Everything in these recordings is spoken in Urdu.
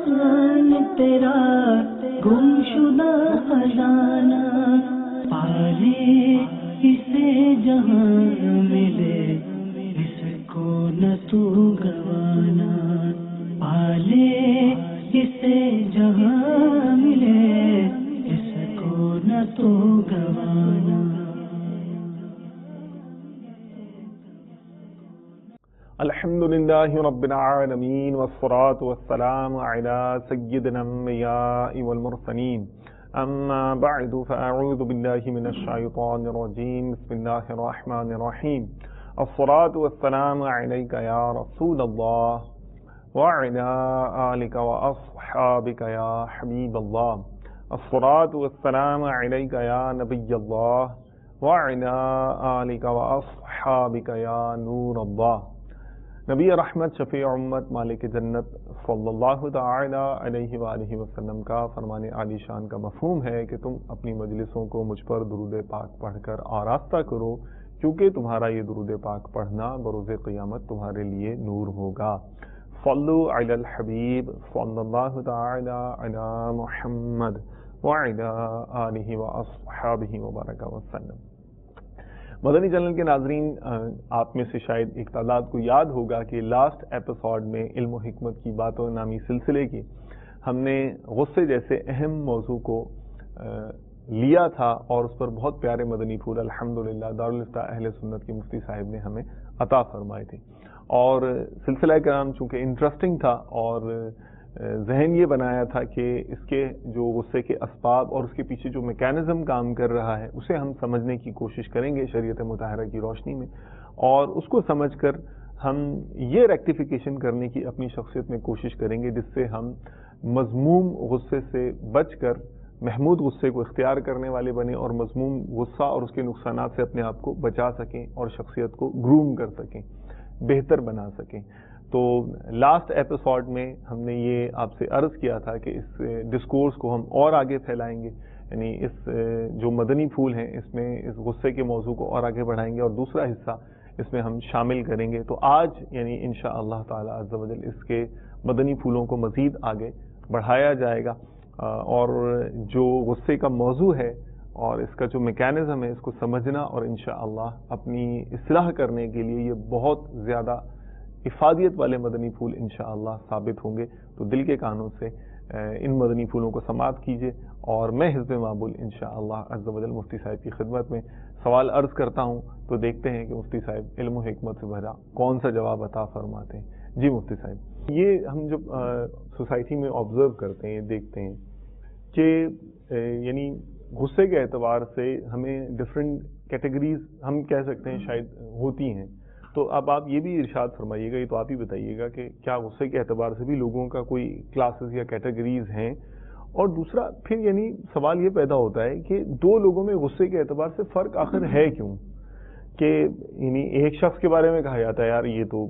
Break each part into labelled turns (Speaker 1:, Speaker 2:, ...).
Speaker 1: جہان تیرا گمشدہ خزانہ، پالے اسے جہاں ملے اس کو نہ تو گوانا، پالے اسے جہاں ملے اس کو نہ تو گوانا۔
Speaker 2: الحمدللہ رب العالمین والصلاة والسلام علی سیدنا الانبیاء والمرسلین، اما بعد فاعوذ باللہ من الشیطان الرجیم، بسم اللہ الرحمن الرحیم، الصلاة والسلام علیک یا رسول اللہ وعلی آلک واصحابک یا حبیب اللہ، الصلاة والسلام علیک یا نبی اللہ وعلی آلک واصحابک یا نور اللہ۔ نبی رحمت، شفیع امت، مالک جنت صلی اللہ تعالی علیہ وآلہ وسلم کا فرمان عالی شان کا مفہوم ہے کہ تم اپنی مجلسوں کو مجھ پر درود پاک پڑھ کر آراستہ کرو، کیونکہ تمہارا یہ درود پاک پڑھنا بروز قیامت تمہارے لیے نور ہوگا۔ صلو علی الحبیب صلی اللہ تعالی علی محمد وعلی آلہ واصحابہ وبارک وسلم۔ مدنی چینل کے ناظرین، آپ میں سے شاید ایک تعداد کو یاد ہوگا کہ لاسٹ ایپیسوڈ میں علم و حکمت کی باتوں نامی سلسلے کی ہم نے غصے جیسے اہم موضوع کو لیا تھا، اور اس پر بہت پیارے مدنی پھول الحمدللہ دارالافتاء اہل سنت کے مفتی صاحب نے ہمیں عطا فرمائے تھے۔ اور سلسلہ کرام چونکہ انٹرسٹنگ تھا اور ذہن یہ بنایا تھا کہ اس کے جو غصے کے اسباب اور اس کے پیچھے جو میکینزم کام کر رہا ہے اسے ہم سمجھنے کی کوشش کریں گے شریعت مطہرہ کی روشنی میں، اور اس کو سمجھ کر ہم یہ ریکٹیفیکیشن کرنے کی اپنی شخصیت میں کوشش کریں گے جس سے ہم مذموم غصے سے بچ کر محمود غصے کو اختیار کرنے والے بنیں، اور مذموم غصہ اور اس کے نقصانات سے اپنے آپ کو بچا سکیں اور شخصیت کو گروم کر سکیں، بہتر بنا سکیں۔ تو لاسٹ ایپیسوڈ میں ہم نے یہ آپ سے عرض کیا تھا کہ اس ڈسکورس کو ہم اور آگے پھیلائیں گے، یعنی اس جو مدنی پھول ہیں اس میں اس غصے کے موضوع کو اور آگے بڑھائیں گے، اور دوسرا حصہ اس میں ہم شامل کریں گے۔ تو آج یعنی انشاءاللہ تعالی عز و جل اس کے مدنی پھولوں کو مزید آگے بڑھایا جائے گا، اور جو غصے کا موضوع ہے اور اس کا جو میکینزم ہے اس کو سمجھنا اور انشاءاللہ اپنی اصلاح کرنے کے لیے یہ بہت زیادہ افادیت والے مدنی پھول انشاءاللہ ثابت ہوں گے۔ تو دل کے کانوں سے ان مدنی پھولوں کو سماعت کیجیے، اور میں حزب معبول انشاءاللہ عز و جل مفتی صاحب کی خدمت میں سوال عرض کرتا ہوں، تو دیکھتے ہیں کہ مفتی صاحب علم و حکمت سے بھرا کون سا جواب عطا فرماتے ہیں۔ جی مفتی صاحب، یہ ہم جب سوسائٹی میں آبزرو کرتے ہیں، دیکھتے ہیں کہ یعنی غصے کے اعتبار سے ہمیں ڈفرینٹ کیٹیگریز ہم کہہ سکتے ہیں شاید ہوتی ہیں، تو اب آپ یہ بھی ارشاد فرمائیے گا، یہ تو آپ ہی بتائیے گا کہ کیا غصے کے اعتبار سے بھی لوگوں کا کوئی کلاسز یا کیٹیگریز ہیں؟ اور دوسرا پھر یعنی سوال یہ پیدا ہوتا ہے کہ دو لوگوں میں غصے کے اعتبار سے فرق آخر ہے کیوں؟ کہ یعنی ایک شخص کے بارے میں کہا جاتا ہے یار یہ تو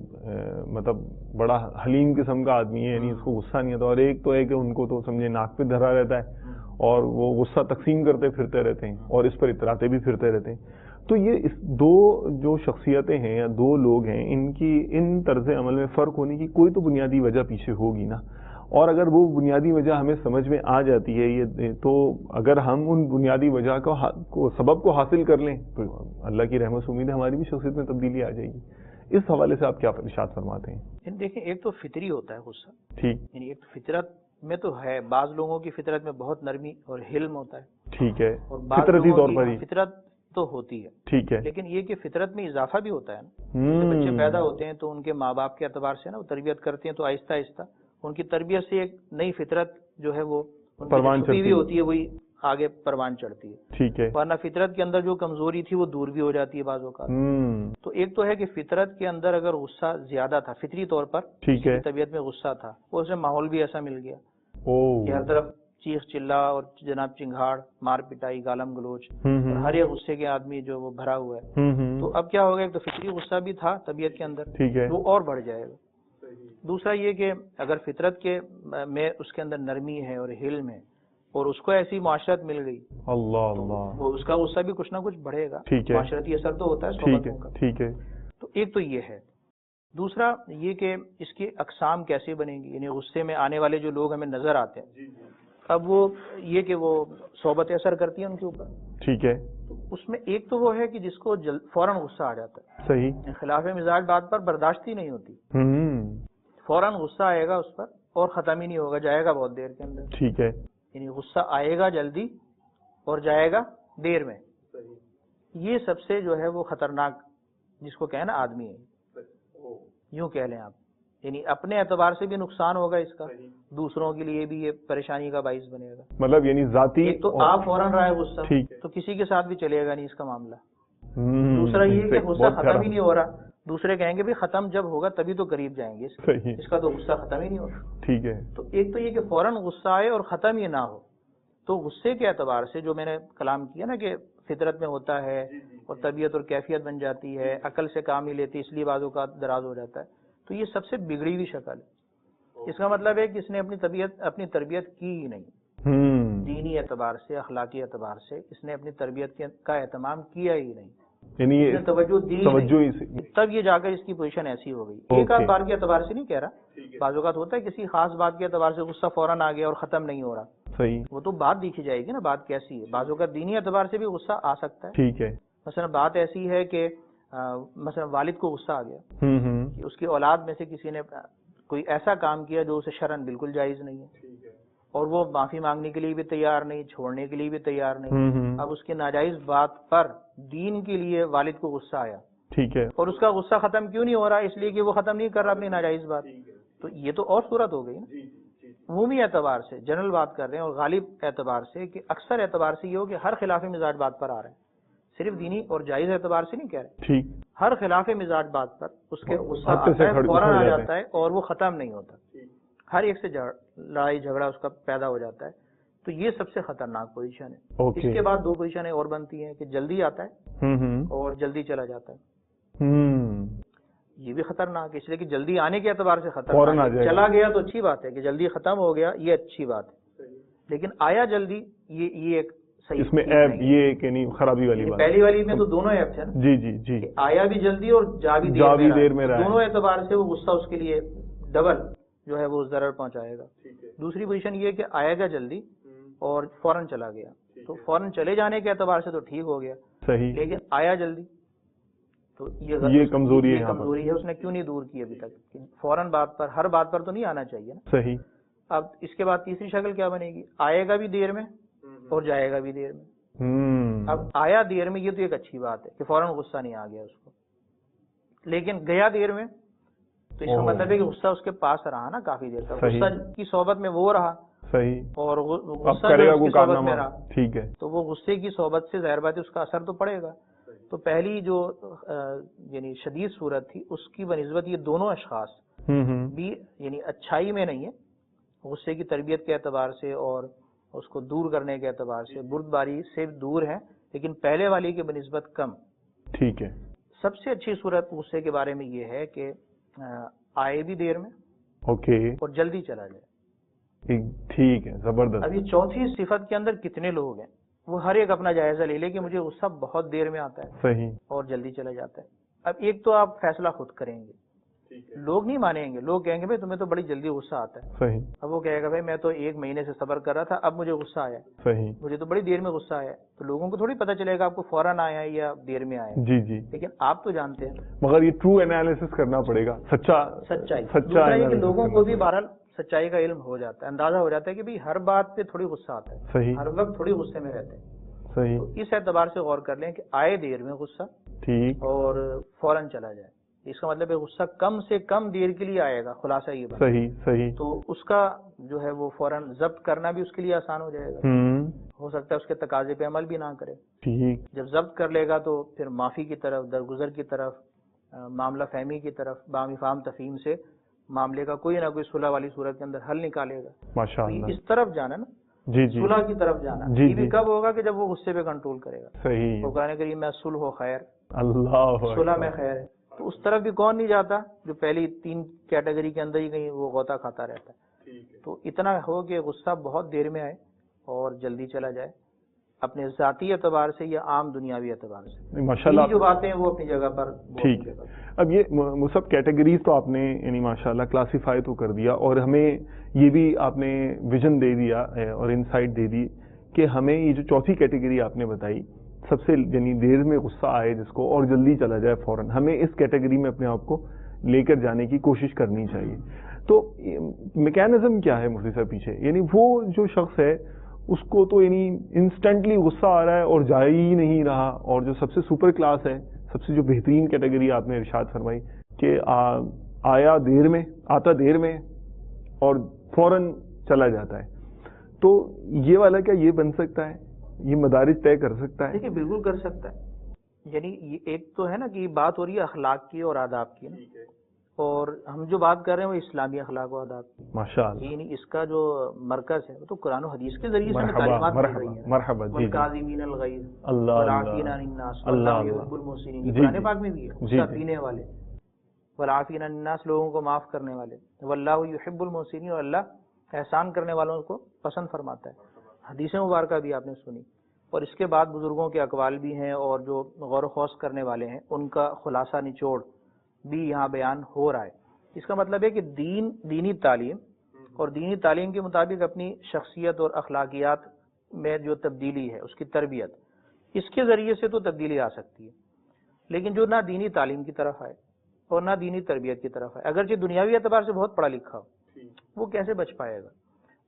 Speaker 2: مطلب بڑا حلیم قسم کا آدمی ہے، یعنی اس کو غصہ نہیں آتا، اور ایک تو ہے کہ ان کو تو سمجھے ناک پہ دھرا رہتا ہے اور وہ غصہ تقسیم کرتے پھرتے رہتے ہیں اور اس پر اتراتے بھی پھرتے رہتے ہیں۔ تو یہ اس دو جو شخصیتیں ہیں یا دو لوگ ہیں، ان کی ان طرز عمل میں فرق ہونے کی کوئی تو بنیادی وجہ پیچھے ہوگی نا، اور اگر وہ بنیادی وجہ ہمیں سمجھ میں آ جاتی ہے یہ تو اگر ہم ان بنیادی وجہ کو سبب کو حاصل کر لیں تو اللہ کی رحمت سے امید ہے ہماری بھی شخصیت میں تبدیلی آ جائے گی۔ اس حوالے سے آپ کیا ارشاد فرماتے ہیں؟
Speaker 3: دیکھیں، ایک تو فطری ہوتا ہے غصہ،
Speaker 2: ٹھیک،
Speaker 3: یعنی ایک فطرت میں تو ہے، بعض لوگوں کی فطرت میں بہت نرمی اور حلم ہوتا ہے،
Speaker 2: ٹھیک ہے،
Speaker 3: اور بعض
Speaker 2: فطرتی
Speaker 3: لوگوں
Speaker 2: طور پر ہی
Speaker 3: کی فطرت تو ہوتی ہے،
Speaker 2: ٹھیک ہے،
Speaker 3: لیکن یہ کہ فطرت میں اضافہ بھی ہوتا ہے نا۔ جیسے بچے پیدا ہوتے ہیں تو ان کے ماں باپ کے اعتبار سے نا وہ تربیت کرتے ہیں، تو آہستہ آہستہ ان کی تربیت سے ایک نئی فطرت جو ہے وہ ان کی جو چھپی ہوئی ہوتی ہے وہی آگے پروان چڑھتی ہے،
Speaker 2: ٹھیک ہے،
Speaker 3: ورنہ فطرت کے اندر جو کمزوری تھی وہ دور بھی ہو جاتی ہے بعض اوقات۔ تو ایک تو ہے کہ فطرت کے اندر اگر غصہ زیادہ تھا، فطری طور پر
Speaker 2: ٹھیک ہے،
Speaker 3: طبیعت میں غصہ تھا، اور اسے ماحول بھی ایسا مل گیا کہ ہر
Speaker 2: او
Speaker 3: طرف چیخ چلا اور جناب چنگھاڑ، مار پٹائی، گالم گلوچ، اور ہر ایک غصے کے آدمی جو وہ بھرا ہوا ہے، تو اب کیا ہوگا، ایک تو فطری غصہ بھی تھا طبیعت کے اندر،
Speaker 2: ٹھیک ہے،
Speaker 3: وہ اور بڑھ جائے گا۔ دوسرا یہ کہ اگر فطرت کے میں اس کے اندر نرمی ہے اور حلم ہے، اور اس کو ایسی معاشرت مل گئی،
Speaker 2: اللہ
Speaker 3: تو
Speaker 2: اللہ،
Speaker 3: وہ اس کا غصہ بھی کچھ نہ کچھ بڑھے گا،
Speaker 2: ٹھیک ہے،
Speaker 3: معاشرتی اثر تو ہوتا ہے
Speaker 2: ٹھیک ہے،
Speaker 3: صحبتوں کا۔
Speaker 2: ٹھیک ہے،
Speaker 3: تو ایک تو یہ ہے۔ دوسرا یہ کہ اس کی اقسام کیسے بنے گی، یعنی غصے میں آنے والے جو لوگ ہمیں نظر آتے ہیں، اب وہ یہ کہ وہ صحبت اثر کرتی ہے ان کے اوپر.
Speaker 2: ٹھیک ہے.
Speaker 3: اس میں ایک تو وہ ہے کہ جس کو فوراً غصہ آ جاتا ہے.
Speaker 2: صحیح.
Speaker 3: خلاف مزاج بات پر برداشت ہی نہیں ہوتی، فوراً غصہ آئے گا اس پر اور ختم ہی نہیں ہوگا، جائے گا بہت دیر کے اندر.
Speaker 2: ٹھیک ہے.
Speaker 3: یعنی غصہ آئے گا جلدی اور جائے گا دیر میں. یہ سب سے جو ہے وہ خطرناک جس کو کہنا آدمی ہے، یوں کہہ لیں آپ. یعنی اپنے اعتبار سے بھی نقصان ہوگا اس کا، دوسروں کے لیے بھی یہ پریشانی کا باعث بنے گا.
Speaker 2: مطلب یعنی ذاتی
Speaker 3: ایک تو آپ فوراً رہا ہے غصہ تو کسی کے ساتھ بھی چلے گا نہیں اس کا معاملہ. دوسرا یہ کہ غصہ ختم ہی نہیں ہو رہا، دوسرے کہیں گے بھی ختم جب ہوگا تبھی تو قریب جائیں گے، اس کا تو غصہ ختم ہی نہیں ہو رہا.
Speaker 2: ٹھیک ہے.
Speaker 3: تو ایک تو یہ کہ فوراً غصہ آئے اور ختم ہی نہ ہو. تو غصے کے اعتبار سے جو میں نے کلام کیا نا کہ فطرت میں ہوتا ہے اور طبیعت اور کیفیت بن جاتی ہے، عقل سے کام نہیں لیتی اس لیے بعض اوقات دراز ہو جاتا ہے. تو یہ سب سے بگڑی ہوئی شکل ہے. اس کا مطلب ہے کہ اس نے اپنی تربیت کی ہی نہیں، دینی اعتبار سے اخلاقی اعتبار سے اس نے اپنی تربیت کا اہتمام کیا ہی نہیں،
Speaker 2: یعنی
Speaker 3: توجہ دی، تب یہ جا کر اس کی پوزیشن ایسی ہو گئی. ایک آدھ بار کے اعتبار سے نہیں کہہ رہا، بعض اوقات ہوتا ہے کسی خاص بات کے اعتبار سے غصہ فوراً آ گیا اور ختم نہیں ہو رہا.
Speaker 2: صحیح.
Speaker 3: وہ تو بات دیکھی جائے گی نا، بات کیسی ہے. بعض اوقات دینی اعتبار سے بھی غصہ آ سکتا ہے.
Speaker 2: ٹھیک ہے.
Speaker 3: مثلا بات ایسی ہے کہ مثلا والد کو غصہ آ گیا کہ اس کی اولاد میں سے کسی نے کوئی ایسا کام کیا جو اسے شرعاً بالکل جائز نہیں ہے، اور وہ معافی مانگنے کے لیے بھی تیار نہیں، چھوڑنے کے لیے بھی تیار نہیں. اب اس کی ناجائز بات پر دین کے لیے والد کو غصہ آیا.
Speaker 2: ٹھیک ہے.
Speaker 3: اور اس کا غصہ ختم کیوں نہیں ہو رہا؟ اس لیے کہ وہ ختم نہیں کر رہا اپنی ناجائز بات. تو یہ تو اور صورت ہو گئی نا. عمومی اعتبار سے جنرل بات کر رہے ہیں، اور غالب اعتبار سے کہ اکثر اعتبار سے یہ ہو کہ ہر خلاف مزاج بات پر آ رہے ہیں، صرف دینی اور جائز اعتبار سے نہیں کہہ رہے.
Speaker 2: ٹھیک.
Speaker 3: ہر خلاف مزاج بات پر اس کے غصہ آتا ہے، فوراً آ جاتا ہے اور وہ ختم نہیں ہوتا. ہر ایک سے لڑائی جھگڑا اس کا پیدا ہو جاتا ہے. تو یہ سب سے خطرناک پوزیشن ہے. اس کے بعد دو پوزیشنیں اور بنتی ہیں کہ جلدی آتا ہے اور جلدی چلا جاتا ہے. یہ بھی خطرناک ہے، اس لیے کہ جلدی آنے کے اعتبار سے خطرناک ہے. چلا گیا تو اچھی بات ہے کہ جلدی ختم ہو گیا، یہ اچھی بات ہے. لیکن آیا جلدی، یہ ایک صحیح
Speaker 2: اس میں ایپ یہ کہ نہیں خرابی والی بات.
Speaker 3: پہلی والی میں تو دونوں ایپ تھے نا.
Speaker 2: جی جی جی.
Speaker 3: آیا بھی جلدی اور جا بھی دیر میں رہا. دونوں اعتبار سے وہ غصہ اس کے لیے ڈبل جو ہے وہ ضرر پہنچائے گا. دوسری پوزیشن یہ کہ آئے گا جلدی اور فوراً چلا گیا. تو فوراً چلے جانے کے اعتبار سے تو ٹھیک ہو گیا،
Speaker 2: صحیح.
Speaker 3: لیکن آیا جلدی تو
Speaker 2: یہ کمزوری
Speaker 3: ہے. اس نے کیوں نہیں دور کی ابھی تک؟ فوراً بات پر، ہر بات پر تو نہیں آنا چاہیے نا.
Speaker 2: صحیح.
Speaker 3: اب اس کے بعد تیسری شکل کیا بنے گی؟ آئے گا بھی دیر میں اور جائے گا بھی دیر میں. اب آیا دیر میں، یہ تو ایک اچھی بات ہے کہ فوراً غصہ نہیں آ گیا اس کو، لیکن گیا دیر میں تو اس کا مطلب ہے کہ غصہ اس کے پاس رہا نا کافی دیر تک، غصہ کی صحبت میں وہ رہا.
Speaker 2: صحیح.
Speaker 3: اور غصہ جو اس کی صحبت میں رہا.
Speaker 2: ٹھیک ہے.
Speaker 3: تو وہ غصے کی صحبت سے ظاہر بات ہے اس کا اثر تو پڑے گا. تو پہلی جو یعنی شدید صورت تھی اس کی بنسبت یہ دونوں اشخاص بھی یعنی اچھائی میں نہیں ہے، غصے کی تربیت کے اعتبار سے اور اس کو دور کرنے کے اعتبار سے بردباری سے دور ہے، لیکن پہلے والی کی بنسبت کم.
Speaker 2: ٹھیک ہے. سب
Speaker 3: سے اچھی صورت غصے کے بارے میں یہ ہے کہ آئے بھی دیر میں
Speaker 2: اوکے
Speaker 3: اور جلدی چلا جائے.
Speaker 2: ٹھیک ہے، زبردست.
Speaker 3: ابھی چوتھی صفت کے اندر کتنے لوگ ہیں وہ ہر ایک اپنا جائزہ لے لے کہ مجھے غصہ بہت دیر میں آتا ہے،
Speaker 2: صحیح، اور
Speaker 3: جلدی چلا جاتا ہے. اب ایک تو آپ فیصلہ خود کریں گے، لوگ نہیں مانیں گے، لوگ کہیں گے بھائی تمہیں تو بڑی جلدی غصہ آتا ہے.
Speaker 2: صحیح.
Speaker 3: اب وہ کہے گا بھائی میں تو 1 مہینے سے صبر کر رہا تھا، اب مجھے غصہ آیا.
Speaker 2: صحیح.
Speaker 3: مجھے تو بڑی دیر میں غصہ آیا. تو لوگوں کو تھوڑی پتہ چلے گا آپ کو فوراً آیا ہے یا دیر میں آیا.
Speaker 2: جی جی.
Speaker 3: لیکن آپ تو جانتے ہیں.
Speaker 2: مگر یہ ٹرو انالیسس کرنا پڑے گا،
Speaker 3: سچائی کہ لوگوں کو بھی بہرحال سچائی کا علم ہو جاتا ہے، اندازہ ہو جاتا ہے کہ بھائی ہر بات پہ تھوڑی غصہ آتا ہے.
Speaker 2: صحیح.
Speaker 3: ہر وقت تھوڑی غصے میں رہتے ہیں.
Speaker 2: صحیح.
Speaker 3: تو اس اعتبار سے غور کر لیں کہ آئے دیر میں غصہ،
Speaker 2: ٹھیک،
Speaker 3: اور فوراً چلا جائے. اس کا مطلب ہے غصہ کم سے کم دیر کے لیے آئے گا، خلاصہ یہ بات.
Speaker 2: صحیح صحیح. تو
Speaker 3: اس کا جو ہے وہ فوراً ضبط کرنا بھی اس کے لیے آسان ہو جائے گا. ہو سکتا ہے اس کے تقاضے پہ عمل بھی نہ کرے.
Speaker 2: ٹھیک.
Speaker 3: جب ضبط کر لے گا تو پھر معافی کی طرف، درگزر کی طرف، معاملہ فہمی کی طرف، باہمی فہم تفہیم سے معاملے کا کوئی نہ کوئی صلح والی صورت کے اندر حل نکالے گا.
Speaker 2: ماشاءاللہ.
Speaker 3: اس طرف جانا نا،
Speaker 2: جی جی،
Speaker 3: صلح کی طرف جانا.
Speaker 2: جی
Speaker 3: یہ بھی کب ہوگا کہ جب وہ غصے پہ کنٹرول کرے گا.
Speaker 2: صحیح.
Speaker 3: قرآن کریم میں صلح و خیر،
Speaker 2: اللہ
Speaker 3: صلح میں خیر ہے. تو اس طرف بھی کون نہیں جاتا جو پہلی 3 کیٹیگری کے اندر ہی کہیں وہ غوطہ کھاتا رہتا ہے. تو اتنا ہو کہ غصہ بہت دیر میں آئے اور جلدی چلا جائے. اپنے ذاتی اعتبار سے یا عام دنیاوی اعتبار سے.
Speaker 2: ماشاءاللہ
Speaker 3: جو باتیں ہیں وہ اپنی جگہ پر
Speaker 2: ٹھیک ہے. اب یہ سب کیٹیگریز تو آپ نے یعنی ماشاءاللہ کلاسیفائی تو کر دیا، اور ہمیں یہ بھی آپ نے ویژن دے دیا اور انسائٹ دے دی کہ ہمیں یہ جو چوتھی کیٹیگری آپ نے بتائی، سب سے یعنی دیر میں غصہ آئے جس کو اور جلدی چلا جائے فوراً، ہمیں اس کیٹیگری میں اپنے آپ کو لے کر جانے کی کوشش کرنی چاہیے. تو میکینزم کیا ہے مفتی صاحب پیچھے؟ یعنی وہ جو شخص ہے اس کو تو یعنی انسٹنٹلی غصہ آ رہا ہے اور جا ہی نہیں رہا، اور جو سب سے سپر کلاس ہے، سب سے جو بہترین کیٹیگری آپ نے ارشاد فرمائی کہ آیا دیر میں، آتا دیر میں اور فوراً چلا جاتا ہے، تو یہ والا کیا یہ بن سکتا ہے؟ یہ مدارج طے کر سکتا ہے؟
Speaker 3: دیکھیے بالکل کر سکتا ہے. یعنی ایک تو ہے نا کہ بات ہو رہی ہے اخلاق کی اور آداب کی، اور ہم جو بات کر رہے ہیں وہ اسلامی اخلاق و آداب کی.
Speaker 2: ماشاءاللہ.
Speaker 3: یعنی اس کا جو مرکز ہے وہ تو قرآن و حدیث کے ذریعے سے ہمیں تعلیمات مل رہی ہیں.
Speaker 2: مرحبا. جی
Speaker 3: والکاظمین الغیظ
Speaker 2: اللہ
Speaker 3: والعافین عن الناس واللہ یحب المحسنین. یہ قرآن پاک میں بھی ہے. غصہ پینے والے، والعافین عن الناس لوگوں کو معاف کرنے والے، واللہ یحب المحسنین، اور اللہ احسان کرنے والوں کو پسند فرماتا ہے. حدیث مبارکہ بھی آپ نے سنی، اور اس کے بعد بزرگوں کے اقوال بھی ہیں، اور جو غور و خوض کرنے والے ہیں ان کا خلاصہ نچوڑ بھی یہاں بیان ہو رہا ہے. اس کا مطلب ہے کہ دینی تعلیم اور دینی تعلیم کے مطابق اپنی شخصیت اور اخلاقیات میں جو تبدیلی ہے، اس کی تربیت، اس کے ذریعے سے تو تبدیلی آ سکتی ہے. لیکن جو نہ دینی تعلیم کی طرف آئے اور نہ دینی تربیت کی طرف آئے، اگرچہ دنیاوی اعتبار سے بہت پڑھا لکھا ہو، وہ کیسے بچ پائے گا؟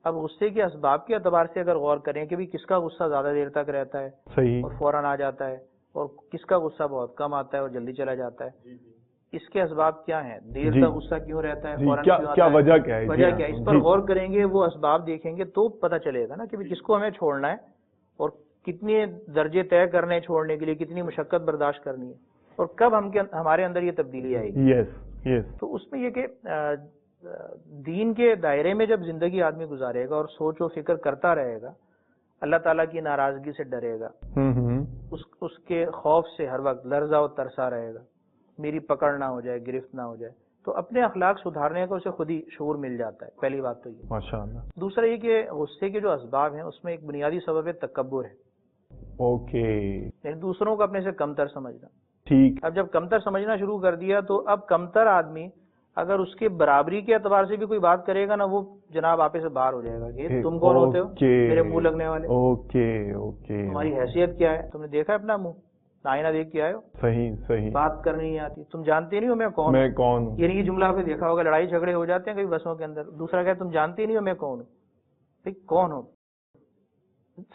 Speaker 3: اب غصے کے اسباب کے اعتبار سے اگر غور کریں کہ بھی کس کا غصہ زیادہ دیر تک رہتا ہے
Speaker 2: صحیح
Speaker 3: اور فوراً آ جاتا ہے، اور کس کا غصہ بہت کم آتا ہے اور جلدی چلا جاتا ہے، اس کے اسباب کیا ہیں؟ دیر تک غصہ کیوں رہتا ہے، فوراً کیوں آتا
Speaker 2: کیا
Speaker 3: ہے،
Speaker 2: وجہ کیا ہے؟
Speaker 3: وجہ کیا ہے؟ اس پر غور کریں گے، وہ اسباب دیکھیں گے تو پتہ چلے گا نا کہ کس کو ہمیں چھوڑنا ہے، اور کتنے درجے طے کرنے چھوڑنے کے لیے، کتنی مشقت برداشت کرنی ہے، اور کب ہمارے اندر یہ تبدیلی آئے گی. تو اس میں یہ کہ دین کے دائرے میں جب زندگی آدمی گزارے گا اور سوچ و فکر کرتا رہے گا، اللہ تعالیٰ کی ناراضگی سے ڈرے گا، اس کے خوف سے ہر وقت لرزا و ترسا رہے گا، میری پکڑ نہ ہو جائے، گرفت نہ ہو جائے، تو اپنے اخلاق سدھارنے کا اسے خود ہی شعور مل جاتا ہے. پہلی بات تو یہ.
Speaker 2: ماشاءاللہ.
Speaker 3: دوسرا یہ کہ غصے کے جو اسباب ہیں اس میں ایک بنیادی سبب ہے تکبر ہے.
Speaker 2: اوکے.
Speaker 3: یعنی دوسروں کو اپنے سے کمتر سمجھنا.
Speaker 2: ٹھیک.
Speaker 3: اب جب کمتر سمجھنا شروع کر دیا تو اب کمتر آدمی اگر اس کے برابری کے اعتبار سے بھی کوئی بات کرے گا نا، وہ جناب آپ سے باہر ہو جائے گا کہ تم کون ہوتے ہو میرے منہ لگنے والے، تمہاری حیثیت کیا ہے، تم نے دیکھا ہے اپنا منہ، آئینہ دیکھ کے آئے ہو،
Speaker 2: صحیح
Speaker 3: بات کرنی نہیں آتی، تم جانتے نہیں ہو میں کون ہوں. یعنی یہ جملہ آپ نے دیکھا ہوگا، لڑائی جھگڑے ہو جاتے ہیں کئی بسوں کے اندر، دوسرا کہے تم جانتے نہیں ہو میں کون ہوں. بھائی کون ہو؟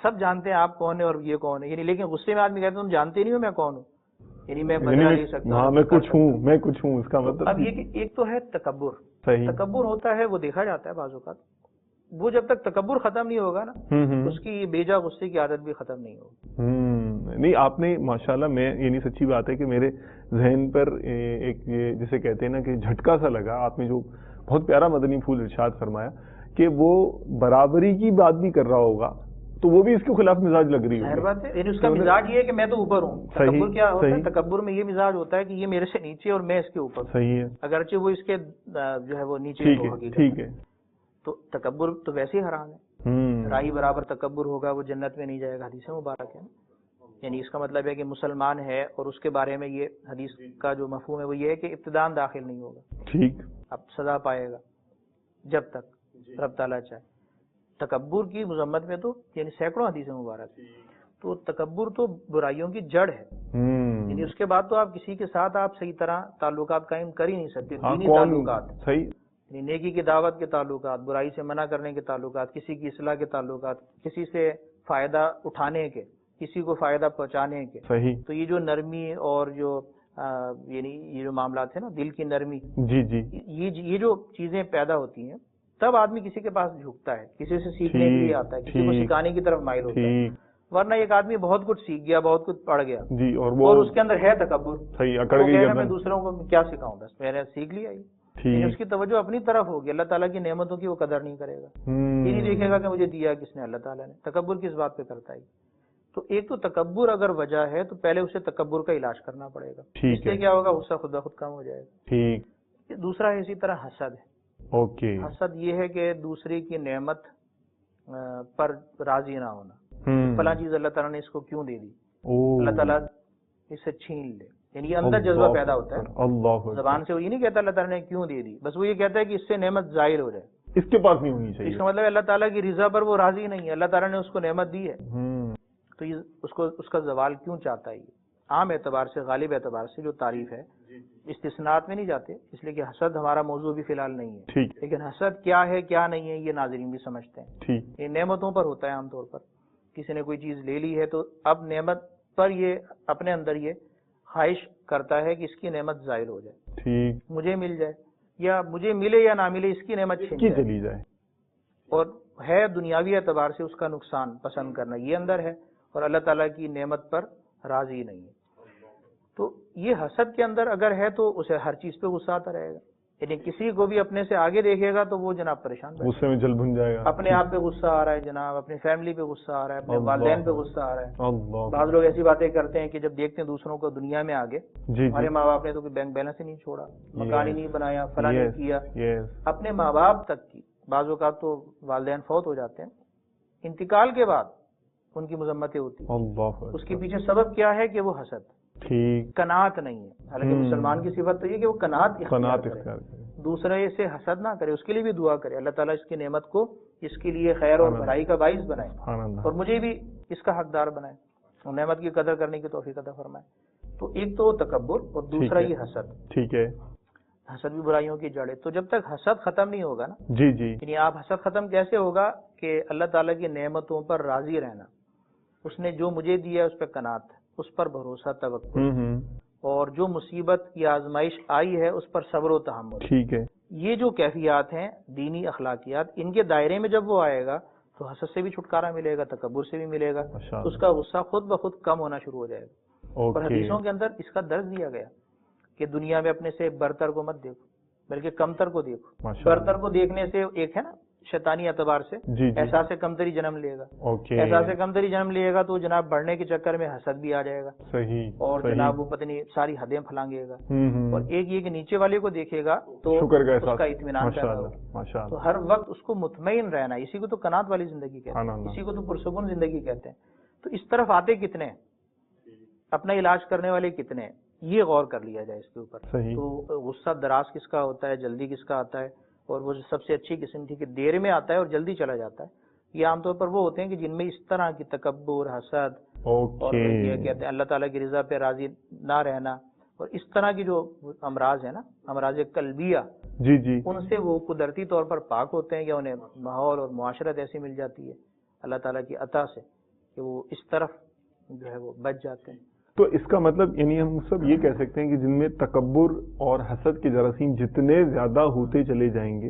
Speaker 3: سب جانتے ہیں آپ کون ہیں اور یہ کون ہے، یعنی لیکن غصے میں آدمی کہتے ہیں تم جانتے نہیں ہو میں کون ہوں، یعنی میں بدلا لے سکتا ہوں،
Speaker 2: میں کچھ ہوں. اس کا مطلب
Speaker 3: اب یہ کہ ایک تو ہے تکبر. تکبر ہوتا ہے، وہ دیکھا جاتا ہے بعض اوقات، وہ جب تک تکبر ختم نہیں ہوگا نا، اس کی بیجا غصے کی عادت بھی ختم نہیں ہوگی.
Speaker 2: نہیں آپ نے ماشاءاللہ، میں یعنی سچی بات ہے کہ میرے ذہن پر ایک جسے کہتے ہیں نا کہ جھٹکا سا لگا. آپ نے جو بہت پیارا مدنی پھول ارشاد فرمایا کہ وہ برابری کی بات بھی کر رہا ہوگا تو وہ بھی اس کے خلاف مزاج لگ رہی ہے.
Speaker 3: بات ہے، یعنی اس کا مزاج یہ ہے کہ میں تو اوپر ہوں. تکبر کیا ہوتا ہے؟ تکبر میں یہ مزاج ہوتا ہے کہ یہ میرے سے نیچے اور میں اس کے اوپر.
Speaker 2: صحیح ہے.
Speaker 3: اگرچہ وہ اس کے جو ہے وہ نیچے ہوگی.
Speaker 2: ٹھیک ہے.
Speaker 3: تو تکبر تو ویسے ہی حرام ہے. رائی برابر تکبر ہوگا وہ جنت میں نہیں جائے گا، حدیث مبارک ہے. یعنی اس کا مطلب ہے کہ مسلمان ہے اور اس کے بارے میں یہ حدیث کا جو مفہوم ہے وہ یہ ہے کہ ابتداءً داخل نہیں ہوگا.
Speaker 2: ٹھیک.
Speaker 3: اب سزا پائے گا جب تک رب تعالیٰ چاہے. تکبر کی مذمت میں تو یعنی سینکڑوں حدیث مبارک. تو تکبر تو برائیوں کی جڑ ہے. یعنی اس کے بعد تو آپ کسی کے ساتھ آپ صحیح طرح تعلقات قائم کر ہی نہیں سکتے. دینی تعلقات، یعنی نیکی کی دعوت کے تعلقات، برائی سے منع کرنے کے تعلقات، کسی کی اصلاح کے تعلقات، کسی سے فائدہ اٹھانے کے، کسی کو فائدہ پہنچانے کے. تو یہ جو نرمی اور جو یعنی یہ جو معاملات ہیں نا، دل کی نرمی، یہ جو چیزیں پیدا ہوتی ہیں تب آدمی کسی کے پاس جھکتا ہے، کسی سے سیکھنے کے لیے آتا ہے، کسی کو سکھانے کی طرف مائل ہوتا ہے. ورنہ ایک آدمی بہت کچھ سیکھ گیا، بہت کچھ پڑھ گیا اور اس کے اندر ہے تکبر، میں دوسروں کو کیا سکھاؤں، بس میں نے سیکھ لیا. یہ اس کی توجہ اپنی طرف ہوگی، اللہ تعالیٰ کی نعمتوں کی وہ قدر نہیں کرے گا. یہ نہیں دیکھے گا کہ مجھے دیا کس نے، اللہ تعالیٰ نے. تکبر کس بات پہ کرتا ہے؟ تو ایک تو تکبر اگر وجہ ہے تو پہلے اسے تکبر کا علاج کرنا پڑے گا. اس سے کیا ہوگا؟ غصہ خود بخود کم ہو جائے گا. دوسرا اسی طرح حسد ہے. حسد یہ ہے کہ دوسرے کی نعمت پر راضی نہ ہونا. فلاں چیز اللہ تعالیٰ نے اس کو کیوں دے دی, اللہ تعالیٰ اس سے چھین لے. یعنی یہ اندر جذبہ پیدا ہوتا ہے, زبان سے وہ یہ نہیں کہتا اللہ تعالیٰ نے کیوں دے دی, بس وہ یہ کہتا ہے کہ اس سے نعمت ظاہر ہو جائے,
Speaker 2: اس کے پاس نہیں ہونی چاہیے.
Speaker 3: اس کا مطلب اللہ تعالیٰ کی رضا پر وہ راضی نہیں ہے, اللہ تعالیٰ نے اس کو نعمت دی ہے تو یہ اس کا زوال کیوں چاہتا ہے. یہ عام اعتبار سے, غالب اعتبار سے جو تعریف ہے, استثناءات میں نہیں جاتے, اس لیے کہ حسد ہمارا موضوع بھی فی الحال نہیں ہے, لیکن حسد کیا ہے کیا نہیں ہے یہ ناظرین بھی سمجھتے ہیں. یہ نعمتوں پر ہوتا ہے عام طور پر, کسی نے کوئی چیز لے لی ہے تو اب نعمت پر یہ اپنے اندر یہ خواہش کرتا ہے کہ اس کی نعمت ظاہر ہو جائے, مجھے مل جائے, یا مجھے ملے یا نہ ملے اس کی نعمت چلی جائے. اور ہے دنیاوی اعتبار سے اس کا نقصان پسند کرنا, یہ اندر ہے, اور اللہ تعالیٰ کی نعمت پر راضی نہیں ہے. تو یہ حسد کے اندر اگر ہے تو اسے ہر چیز پہ غصہ آتا رہے گا. یعنی کسی کو بھی اپنے سے آگے دیکھے گا تو وہ جناب پریشان,
Speaker 2: غصے میں جل بھن جائے گا. اپنے
Speaker 3: آپ پہ غصہ آ رہا ہے جناب, اپنی فیملی پہ غصہ آ رہا ہے, اپنے والدین پہ غصہ آ رہا ہے. بعض لوگ ایسی باتیں کرتے ہیں کہ جب دیکھتے ہیں دوسروں کو دنیا میں آگے, ہمارے ماں باپ نے تو کوئی بینک بیلنس ہی نہیں چھوڑا, مکان ہی نہیں بنایا, فلاں نہیں کیا. اپنے ماں باپ تک کی بعض اوقات تو والدین فوت ہو جاتے ہیں, انتقال کے بعد ان کی مذمتیں ہوتی ہیں. اس کے پیچھے سبب کیا ہے کہ وہ حسد, قناعت نہیں ہے. حالانکہ مسلمان کی صفت تو یہ کہ وہ قناعت اختیار کرے, دوسرے سے حسد نہ کرے, اس کے لیے بھی دعا کرے اللہ تعالیٰ اس کی نعمت کو اس کے لیے خیر اور بھلائی کا باعث بنائے, اور مجھے بھی اس کا حقدار بنائے, اور نعمت کی قدر کرنے کی توفیق عطا فرمائے. تو ایک تو تکبر, اور دوسرا یہ حسد. ٹھیک ہے, حسد بھی برائیوں کی جڑ ہے. تو جب تک حسد ختم نہیں ہوگا نا, یعنی آپ حسد ختم کیسے ہوگا کہ اللہ تعالیٰ کی نعمتوں پر راضی رہنا, اس نے جو مجھے دیا اس پہ قناعت, اس پر بھروسہ, توکل, اور جو مصیبت یا آزمائش آئی ہے اس پر صبر و تحمل. ٹھیک ہے, یہ جو کیفیات ہیں دینی اخلاقیات, ان کے دائرے میں جب وہ آئے گا تو حسد سے بھی چھٹکارا ملے گا, تکبر سے بھی ملے گا, اس کا غصہ خود بخود کم ہونا شروع ہو جائے گا. اور حدیثوں کے اندر اس کا درس دیا گیا کہ دنیا میں اپنے سے برتر کو مت دیکھو بلکہ کمتر کو دیکھو. برتر کو دیکھنے سے ایک ہے نا شیطانی اعتبار سے احساس کمتری جنم لے گا, احساس کمتری جنم لے گا تو جناب بڑھنے کے چکر میں حسد بھی آ جائے گا, اور جناب وہ پتنی ساری حدیں پھلانگے گا. اور ایک یہ کہ نیچے والے کو دیکھے گا تو اس کا اطمینان پیدا ہوگا. تو ہر وقت اس کو مطمئن رہنا, اسی کو تو قناعت والی زندگی کہتے ہیں, اسی کو تو پرسکون زندگی کہتے ہیں. تو اس طرف آتے کتنے ہیں, اپنا علاج کرنے والے کتنے ہیں, یہ غور کر لیا جائے اس کے اوپر. تو غصہ دراز کس کا ہوتا ہے, جلدی کس کا آتا ہے, اور وہ سب سے اچھی قسم کی کہ دیر میں آتا ہے اور جلدی چلا جاتا ہے. یہ عام طور پر وہ ہوتے ہیں کہ جن میں اس طرح کی تکبر, حسد, اور یہ کہتے ہیں اللہ تعالیٰ کی رضا پہ راضی نہ رہنا, اور اس طرح کی جو امراض ہیں نا, امراض قلبیہ, ان سے وہ قدرتی طور پر پاک ہوتے ہیں, یا انہیں ماحول اور معاشرت ایسی مل جاتی ہے اللہ تعالیٰ کی عطا سے کہ وہ اس طرف جو ہے وہ بچ جاتے ہیں.
Speaker 2: تو اس کا مطلب یعنی ہم سب یہ کہہ سکتے ہیں کہ جن میں تکبر اور حسد کے جراثیم جتنے زیادہ ہوتے چلے جائیں گے,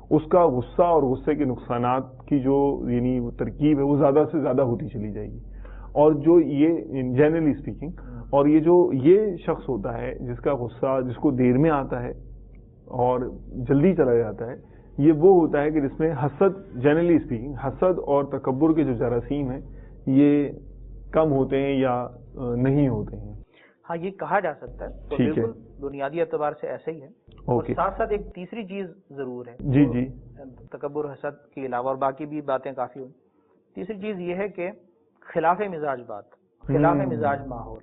Speaker 2: اس کا غصہ اور غصے کے نقصانات کی جو یعنی ترکیب ہے وہ زیادہ سے زیادہ ہوتی چلی جائے گی. اور جو یہ جنرلی اسپیکنگ, اور یہ جو یہ شخص ہوتا ہے جس کا غصہ جس کو دیر میں آتا ہے اور جلدی چلا جاتا ہے, یہ وہ ہوتا ہے کہ جس میں حسد, جنرلی اسپیکنگ حسد اور تکبر کے جو جراثیم ہیں یہ کم ہوتے ہیں یا نہیں ہوتے ہیں.
Speaker 3: ہاں, یہ کہا جا سکتا ہے. تو بالکل بنیادی اعتبار سے ایسا ہی ہے. اور ساتھ ساتھ ایک تیسری چیز ضرور ہے, تکبر حسد کے علاوہ, اور باقی بھی باتیں کافی ہوئی. تیسری چیز یہ ہے کہ خلاف مزاج بات, خلاف مزاج ماحول.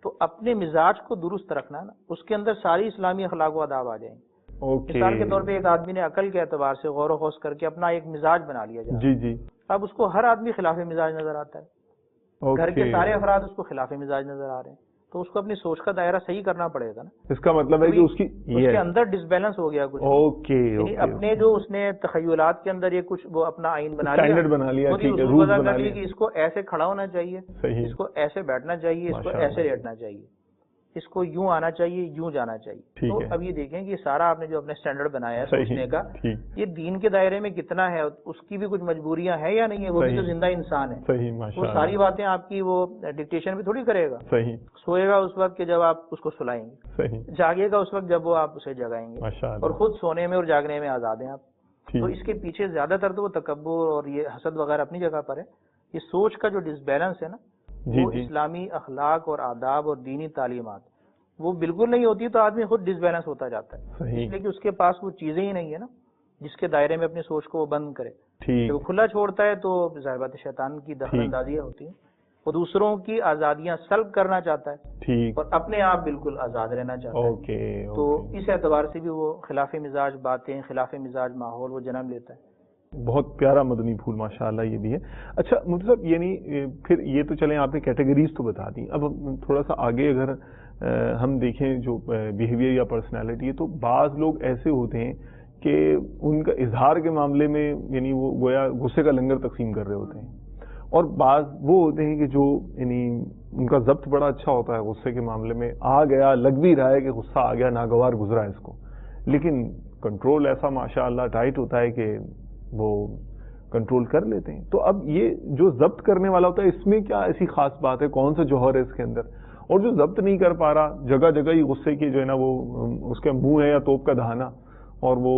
Speaker 3: تو اپنے مزاج کو درست رکھنا نا, اس کے اندر ساری اسلامی اخلاق و آداب آ جائیں گے. مثال کے طور پہ ایک آدمی نے عقل کے اعتبار سے غور و خوض کر کے اپنا ایک مزاج بنا لیا جائے, اب اس کو ہر آدمی خلاف مزاج نظر آتا ہے, گھر کے سارے افراد اس کو خلاف مزاج نظر آ رہے ہیں, تو اس کو اپنی سوچ کا دائرہ صحیح کرنا پڑے گا نا.
Speaker 2: اس کا مطلب ہے کہ اس
Speaker 3: کے اندر ڈس بیلنس ہو گیا کچھ. اپنے جو اس نے تخیلات کے اندر یہ کچھ وہ اپنا آئین بنا لیا, کہ اس کو ایسے کھڑا ہونا چاہیے, اس کو ایسے بیٹھنا چاہیے, اس کو ایسے لیٹنا چاہیے, اس کو یوں آنا چاہیے, یوں جانا چاہیے. تو اب یہ دیکھیں کہ یہ سارا آپ نے جو اپنے اسٹینڈرڈ بنایا ہے سوچنے کا, یہ دین کے دائرے میں کتنا ہے, اس کی بھی کچھ مجبوریاں ہیں یا نہیں ہے, وہ بھی تو زندہ انسان ہے. وہ ساری باتیں آپ کی وہ ڈکٹیشن بھی تھوڑی کرے گا. سوئے گا اس وقت کہ جب آپ اس کو سلائیں گے, جاگے گا اس وقت جب وہ آپ اسے جگائیں گے, اور خود سونے میں اور جاگنے میں آزاد ہیں آپ. تو اس کے پیچھے زیادہ تر تو وہ تکبر اور یہ حسد وغیرہ اپنی جگہ پر ہے. یہ سوچ کا جو ڈس بیلنس ہے نا, وہ اسلامی اخلاق اور آداب اور دینی تعلیمات وہ بالکل نہیں ہوتی, تو آدمی خود ڈس بیلنس ہوتا جاتا ہے, اس لیے کہ اس کے پاس وہ چیزیں ہی نہیں ہے نا جس کے دائرے میں اپنی سوچ کو وہ بند کرے.
Speaker 2: ٹھیک.
Speaker 3: جب وہ کھلا چھوڑتا ہے تو ظاہر بات ہے شیطان کی دخل اندازیاں ہوتی ہیں، وہ دوسروں کی آزادیاں سلب کرنا چاہتا ہے
Speaker 2: ٹھیک.
Speaker 3: اور اپنے آپ بالکل آزاد رہنا چاہتا ہے.
Speaker 2: اوکے.
Speaker 3: تو اس اعتبار سے بھی وہ خلاف مزاج باتیں، خلاف مزاج ماحول وہ جنم لیتا ہے.
Speaker 2: بہت پیارا مدنی پھول ماشاءاللہ یہ بھی ہے. اچھا مفتی صاحب، یعنی پھر یہ تو چلیں آپ نے کیٹیگریز تو بتا دی، اب تھوڑا سا آگے اگر ہم دیکھیں جو بیہیویئر یا پرسنالٹی ہے، تو بعض لوگ ایسے ہوتے ہیں کہ ان کا اظہار کے معاملے میں یعنی وہ گویا غصے کا لنگر تقسیم کر رہے ہوتے ہیں، اور بعض وہ ہوتے ہیں کہ جو یعنی ان کا ضبط بڑا اچھا ہوتا ہے غصے کے معاملے میں، آ گیا لگ بھی رہا ہے کہ غصہ آ گیا، ناگوار گزرا ہے اس کو، لیکن کنٹرول ایسا ماشاءاللہ ٹائٹ ہوتا ہے کہ وہ کنٹرول کر لیتے ہیں. تو اب یہ جو ضبط کرنے والا ہوتا ہے اس میں کیا ایسی خاص بات ہے، کون سا جوہر ہے اس کے اندر؟ اور جو ضبط نہیں کر پا رہا، جگہ جگہ ہی غصے کی جو ہے نا وہ اس کے منہ ہے یا توپ کا دہانا، اور وہ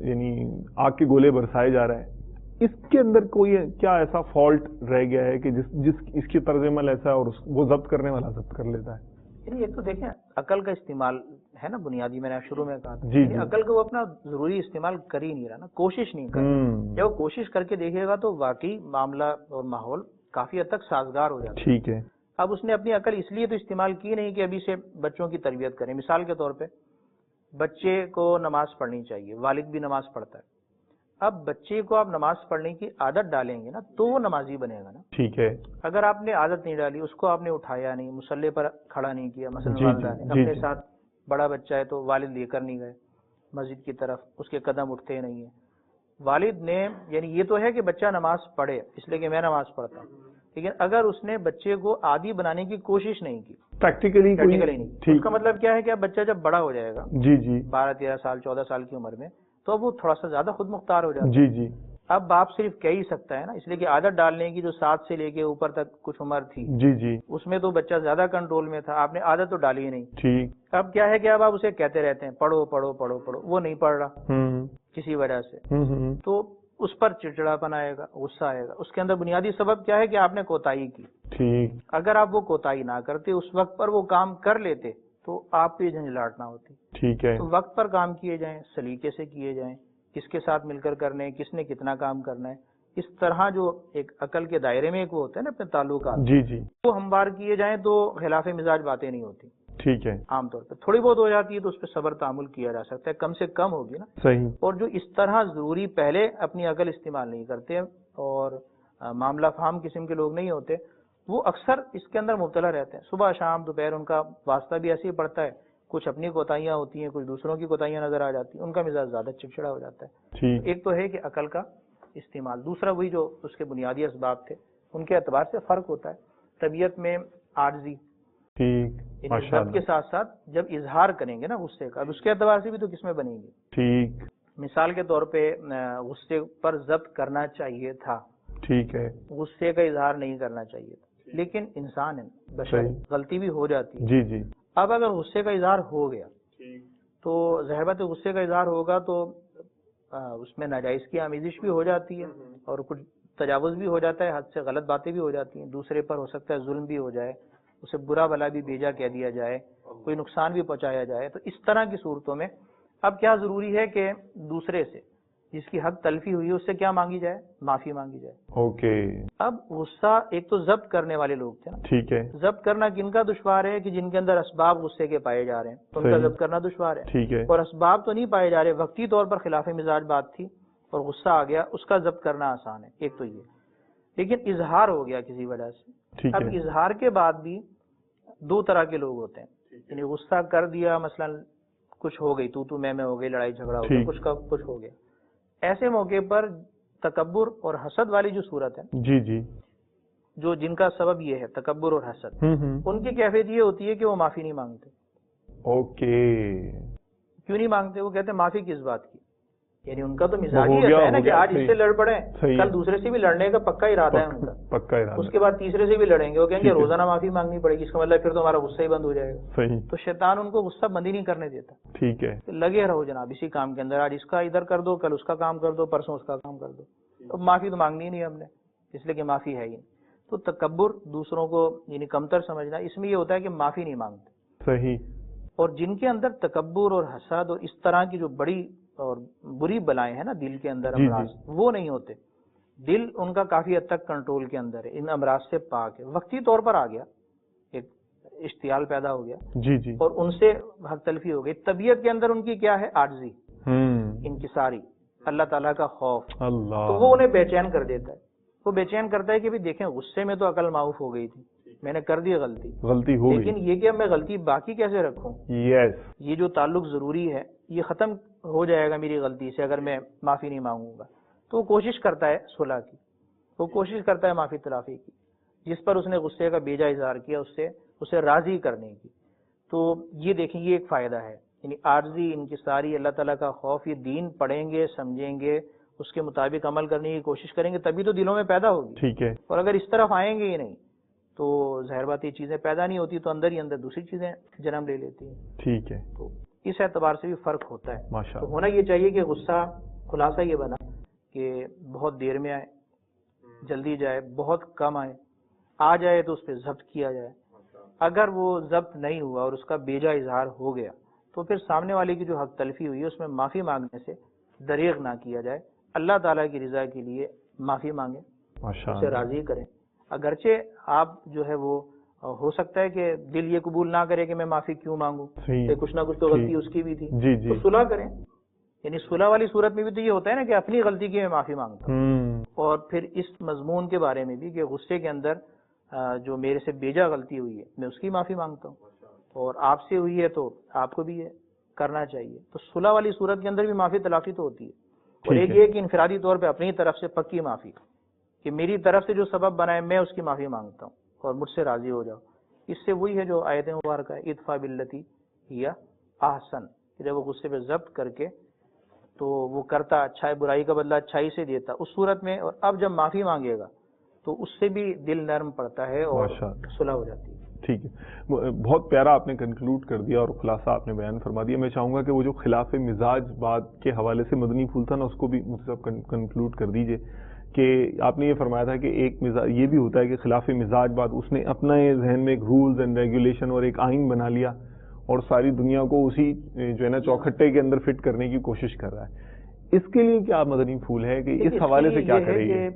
Speaker 2: یعنی آگ کے گولے برسائے جا رہا ہے، اس کے اندر کوئی کیا ایسا فالٹ رہ گیا ہے کہ جس اس کی طرز عمل ایسا ہے اور وہ ضبط کرنے والا ضبط کر لیتا ہے؟
Speaker 3: ایک تو دیکھیں عقل کا استعمال ہے نا بنیادی، میں نے شروع میں کہا تھا
Speaker 2: جی
Speaker 3: عقل کو وہ اپنا ضروری استعمال کر ہی نہیں رہا نا، کوشش نہیں کر رہا. جب وہ کوشش کر کے دیکھے گا تو واقعی معاملہ اور ماحول کافی حد تک سازگار ہو جاتا ہے.
Speaker 2: ٹھیک ہے.
Speaker 3: اب اس نے اپنی عقل اس لیے تو استعمال کی نہیں کہ ابھی سے بچوں کی تربیت کریں. مثال کے طور پہ بچے کو نماز پڑھنی چاہیے، والد بھی نماز پڑھتا ہے. اب بچے کو آپ نماز پڑھنے کی عادت ڈالیں گے نا تو وہ نمازی بنے گا نا.
Speaker 2: ٹھیک ہے.
Speaker 3: اگر آپ نے عادت نہیں ڈالی، اس کو آپ نے اٹھایا نہیں، مصلی پر کھڑا نہیں کیا، مثلا والدہ نے اپنے ساتھ بڑا بچہ ہے تو والد لے کر نہیں گئے مسجد کی طرف، اس کے قدم اٹھتے نہیں ہیں. والد نے یعنی یہ تو ہے کہ بچہ نماز پڑھے اس لیے کہ میں نماز پڑھتا ہوں، لیکن اگر اس نے بچے کو عادی بنانے کی کوشش نہیں کی، پریکٹیکلی نہیں، اس کا مطلب کیا ہے کہ اب بچہ جب بڑا ہو جائے گا 12-13 سال 14 سال کی عمر میں، تو اب وہ تھوڑا سا زیادہ خود مختار ہو جاتا ہے. اب باپ صرف کہہ ہی سکتا ہے نا، اس لیے کہ عادت ڈالنے کی جو 7 سے لے کے اوپر تک کچھ عمر تھی اس میں تو بچہ زیادہ کنٹرول میں تھا، آپ نے عادت تو ڈالی ہی نہیں.
Speaker 2: ٹھیک.
Speaker 3: اب کیا ہے کہ اب آپ اسے کہتے رہتے ہیں پڑھو پڑھو پڑھو پڑھو، وہ نہیں پڑھ رہا کسی وجہ سے، تو اس پر چڑچڑاپن آئے گا، غصہ آئے گا. اس کے اندر بنیادی سبب کیا ہے کہ آپ نے کوتاہی کی.
Speaker 2: ٹھیک. اگر
Speaker 3: آپ وہ کوتاہی نہ کرتے، اس وقت پر وہ کام کر لیتے تو آپ پہ جھنجھلاہٹ نہ ہوتی.
Speaker 2: ٹھیک ہے.
Speaker 3: تو وقت پر کام کیے جائیں، سلیقے سے کیے جائیں، کس کے ساتھ مل کر کرنے، کس نے کتنا کام کرنا ہے، اس طرح جو ایک عقل کے دائرے میں ایک وہ ہوتا ہے نا اپنے تعلقات، وہ ہموار کیے جائیں تو خلاف مزاج باتیں نہیں ہوتی.
Speaker 2: ٹھیک ہے.
Speaker 3: عام طور پہ تھوڑی بہت ہو جاتی ہے تو اس پہ صبر تعامل کیا جا سکتا ہے، کم سے کم ہوگی نا.
Speaker 2: صحیح. اور
Speaker 3: جو اس طرح ضروری پہلے اپنی عقل استعمال نہیں کرتے اور معاملہ فہم قسم کے لوگ نہیں ہوتے، وہ اکثر اس کے اندر مبتلا رہتے ہیں. صبح شام دوپہر ان کا واسطہ بھی ایسے ہی پڑتا ہے، کچھ اپنی کوتاہیاں ہوتی ہیں، کچھ دوسروں کی کوتاہیاں نظر آ جاتی ہیں، ان کا مزاج زیادہ چڑچڑا ہو جاتا ہے. ایک تو ہے کہ عقل کا استعمال، دوسرا وہی جو اس کے بنیادی اسباب تھے ان کے اعتبار سے فرق ہوتا ہے. طبیعت میں عاجزی، ضبط کے ساتھ ساتھ جب اظہار کریں گے نا غصے کا، اب اس کے اعتبار سے بھی تو قسمیں بنیں گی.
Speaker 2: ٹھیک.
Speaker 3: مثال کے طور پہ غصے پر ضبط کرنا چاہیے تھا،
Speaker 2: ٹھیک ہے،
Speaker 3: غصے کا اظہار نہیں کرنا چاہیے تھا، لیکن انسان ہے، بشر، غلطی بھی ہو جاتی ہے. اب اگر غصے کا اظہار ہو گیا تو ظاہر بات ہے غصے کا اظہار ہوگا تو اس میں ناجائز کی آمیزش بھی ہو جاتی ہے اور کچھ تجاوز بھی ہو جاتا ہے، حد سے غلط باتیں بھی ہو جاتی ہیں، دوسرے پر ہو سکتا ہے ظلم بھی ہو جائے، اسے برا بلا بھی بھیجا کہہ دیا جائے، کوئی نقصان بھی پہنچایا جائے. تو اس طرح کی صورتوں میں اب کیا ضروری ہے کہ دوسرے سے جس کی حق تلفی ہوئی ہے اس سے کیا مانگی جائے؟ معافی مانگی جائے.
Speaker 2: اوکے.
Speaker 3: اب غصہ ایک تو ضبط کرنے والے لوگ تھے نا،
Speaker 2: ٹھیک ہے.
Speaker 3: ضبط کرنا کن کا دشوار ہے کہ جن کے اندر اسباب غصے کے پائے جا رہے ہیں، ان کا ضبط کرنا دشوار ہے.
Speaker 2: ٹھیک ہے.
Speaker 3: اور اسباب تو نہیں پائے جا رہے، وقتی طور پر خلاف مزاج بات تھی اور غصہ آ گیا، اس کا ضبط کرنا آسان ہے. ایک تو یہ، لیکن اظہار ہو گیا کسی وجہ سے. اب اظہار کے بعد بھی دو طرح کے لوگ ہوتے ہیں، یعنی غصہ کر دیا، مثلا کچھ ہو گئی، تو میں ہو گئی، لڑائی جھگڑا ہو گیا، کچھ کا کچھ ہو گیا. ایسے موقع پر تکبر اور حسد والی جو صورت ہے، جو جن کا سبب یہ ہے تکبر اور حسد، ان کی کیفیت یہ ہوتی ہے کہ وہ معافی نہیں مانگتے.
Speaker 2: اوکے. کیوں
Speaker 3: نہیں مانگتے؟ وہ کہتے ہیں معافی کس بات کی، یعنی ان کا تو مزاج ہی ایسا ہے نا کہ آج اس سے لڑ پڑے، کل دوسرے سے بھی لڑنے کا پکا ارادہ ہے ان کا،
Speaker 2: پکا ارادہ،
Speaker 3: اس کے بعد تیسرے سے بھی لڑیں گے. وہ کہیں گے روزانہ معافی مانگنی پڑے گی، اس کا مطلب پھر تو ہمارا غصہ ہی بند ہو جائے گا.
Speaker 2: صحیح.
Speaker 3: تو شیطان ان کو غصہ بند ہی نہیں کرنے دیتا.
Speaker 2: ٹھیک ہے.
Speaker 3: لگے رہو جناب اسی کام کے اندر، آج اس کا ادھر کر دو، کل اس کا کام کر دو، پرسوں اس کا کام کر دو. اب معافی تو مانگنی نہیں ہم نے، اس لیے کہ معافی ہے ہی. تو تکبر، دوسروں کو یعنی کمتر سمجھنا، اس میں یہ ہوتا ہے کہ معافی نہیں مانگتے.
Speaker 2: صحیح.
Speaker 3: اور جن کے اندر تکبر اور حسد اور اس طرح کی جو بڑی اور بری بلائیں ہیں نا دل کے اندر امراض، وہ نہیں ہوتے. دل ان کا کافی حد تک کنٹرول کے اندر ہے، ان امراض سے پاک ہے، وقتی طور پر آ گیا، ایک اشتعال پیدا ہو گیا
Speaker 2: جی جی،
Speaker 3: اور ان سے حق تلفی ہو گئی، طبیعت کے اندر ان کی کیا ہے؟ عاجزی، انکساری، اللہ تعالیٰ کا خوف،
Speaker 2: اللہ،
Speaker 3: تو وہ انہیں بے چین کر دیتا ہے. وہ بے چین کرتا ہے کہ بھی دیکھیں غصے میں تو عقل معاف ہو گئی تھی، میں نے کر دی غلطی
Speaker 2: ہو گئی،
Speaker 3: لیکن یہ کہ اب میں غلطی باقی کیسے رکھوں؟
Speaker 2: یس،
Speaker 3: یہ جو تعلق ضروری ہے یہ ختم ہو جائے گا میری غلطی سے اگر میں معافی نہیں مانگوں گا. تو وہ کوشش کرتا ہے صلح کی، وہ کوشش کرتا ہے معافی تلافی کی، جس پر اس نے غصے کا بیجا اظہار کیا اسے راضی کرنے کی. تو یہ دیکھیں یہ ایک فائدہ ہے، یعنی عاجزی، انکساری، اللہ تعالیٰ کا خوف، یہ دین پڑھیں گے، سمجھیں گے، اس کے مطابق عمل کرنے کی کوشش کریں گے تبھی تو دلوں میں پیدا ہوگی.
Speaker 2: ٹھیک ہے،
Speaker 3: اور اگر اس طرف آئیں گے ہی نہیں تو ظاہر بات یہ چیزیں پیدا نہیں ہوتی، تو اندر ہی اندر دوسری چیزیں جنم لے لیتی ہیں.
Speaker 2: ٹھیک ہے،
Speaker 3: تو اس اعتبار سے بھی فرق ہوتا ہے.
Speaker 2: ماشاء
Speaker 3: تو
Speaker 2: اللہ،
Speaker 3: ہونا یہ چاہیے کہ غصہ، خلاصہ یہ بنا کہ بہت دیر میں آئے، جلدی جائے، بہت کم آئے، آ جائے تو اس پہ ضبط کیا جائے. اگر وہ ضبط نہیں ہوا اور اس کا بیجا اظہار ہو گیا تو پھر سامنے والے کی جو حق تلفی ہوئی ہے اس میں معافی مانگنے سے دریغ نہ کیا جائے. اللہ تعالیٰ کی رضا کے لیے معافی مانگیں،
Speaker 2: ماشاء
Speaker 3: اسے
Speaker 2: اللہ،
Speaker 3: راضی کریں. اگرچہ آپ جو ہے وہ ہو سکتا ہے کہ دل یہ قبول نہ کرے کہ میں معافی کیوں مانگوں،
Speaker 2: صحیح،
Speaker 3: کہ کچھ نہ کچھ تو غلطی اس کی بھی تھی،
Speaker 2: جی
Speaker 3: تو
Speaker 2: جی،
Speaker 3: صلح کریں. یعنی صلح والی صورت میں بھی تو یہ ہوتا ہے نا کہ اپنی غلطی کی میں معافی مانگتا ہوں، اور پھر اس مضمون کے بارے میں بھی کہ غصے کے اندر جو میرے سے بیجا غلطی ہوئی ہے میں اس کی معافی مانگتا ہوں، اور آپ سے ہوئی ہے تو آپ کو بھی یہ کرنا چاہیے. تو صلح والی صورت کے اندر بھی معافی تلافی تو ہوتی ہے. اور ایک یہ کہ انفرادی طور پہ اپنی طرف سے پکی معافی، کہ میری طرف سے جو سبب بنا ہے میں اس کی معافی مانگتا ہوں اور مجھ سے راضی ہو جاؤ. اس سے وہی ہے جو آیت مبارکہ ہے، ادفع باللتی ہی احسن، کہ جب وہ غصے پہ ضبط کر کے تو وہ کرتا اچھا ہے، برائی کا بدلہ اچھائی سے دیتا اس صورت میں. اور اب جب معافی مانگے گا تو اس سے بھی دل نرم پڑتا ہے اور صلح ہو جاتی ہے.
Speaker 2: ٹھیک ہے، بہت پیارا آپ نے کنکلوڈ کر دیا اور خلاصہ آپ نے بیان فرما دیا. میں چاہوں گا کہ وہ جو خلاف مزاج بات کے حوالے سے مدنی پھول تھا نا اس کو بھی مجھے کنکلوڈ کر دیجئے. کہ آپ نے یہ فرمایا تھا کہ ایک مزاج یہ بھی ہوتا ہے کہ خلاف مزاج بات اس نے اپنا ذہن میں ایک رولز اینڈ ریگولیشن اور ایک آئین بنا لیا اور ساری دنیا کو اسی جو ہے نا چوکھٹے کے اندر فٹ کرنے کی کوشش کر رہا ہے. اس کے لیے کیا مدنی پھول ہے کہ اس حوالے سے کیا کرے گی؟